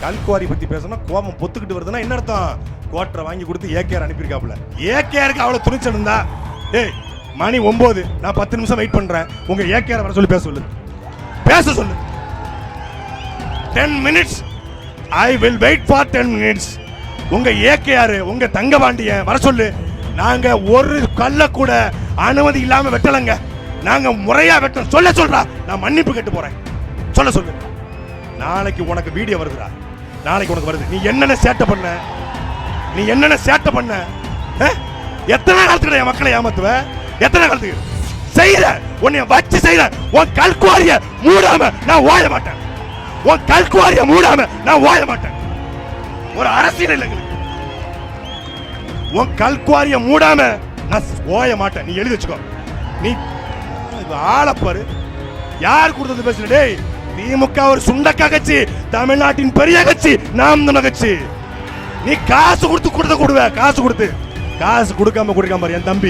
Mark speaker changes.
Speaker 1: கல்குவாரி பத்தி பேசணும் கோபம் பொத்துக்கிட்டு வருதுன்னா என்ன அர்த்தம்? கோட்டரை வாங்கி கொடுத்து ஏகேஆர் அனுப்பியிருக்காப்புல. ஏகேஆருக்கு அவ்வளவு துணிச்சல் இருந்தா, ஏய் மணி 9, நான் 10 நிமிஷம் வெயிட் பண்றேன், உங்க ஏகேஆர் வர சொல்லி பேச சொல்லு, பேச சொல்லு. 10 minutes, I will wait for 10 minutes. உங்க ஏகேஆர் உங்க தங்கபாண்டிய வர சொல்லு. நாங்க ஒரு கல்ல கூட அனுமதி இல்லாம வெட்டலங்க, நாங்க முறையா வெட்ட சொல்ல சொல்றா. நான் மன்னிப்பு கேட்டு போறேன், சொல்ல சொல்லு. நாளைக்கு உனக்கு வீடியோ வருதுடா, நாளைக்கு உனக்கு வருது. நீ என்னென்ன சேட்டை பண்ண, நீ என்னென்ன சேட்டை பண்ண, எத்தனை காலத்துக்கு என் மக்களை ஏமாத்துவ, எத்தனை காலத்துக்கு செய்யற, உன்னை வச்சு செய்யற. உன் கல்குவாரிய மூடாம நான் ஓய மாட்டேன், உன் கல்குவாரிய மூடாம நான் ஓய மாட்டேன். ஒரு அரசியல் இல்லைங்களுக்கு, உன் கல்குவாரிய மூடாம நான் ஓய மாட்டேன். நீ எழுதி வச்சுக்கோ. நீ ஆளப்பாரு யார் கொடுத்தது பேசுற? டேய், திமுக ஒரு சுண்டக்கா கட்சி, தமிழ்நாட்டின் பெரிய கட்சி, நாம் தமிழர் கட்சி. நீ காசு கொடுத்து கொடுத்த கொடுவ, காசு கொடுத்து, காசு கொடுக்காம என் தம்பி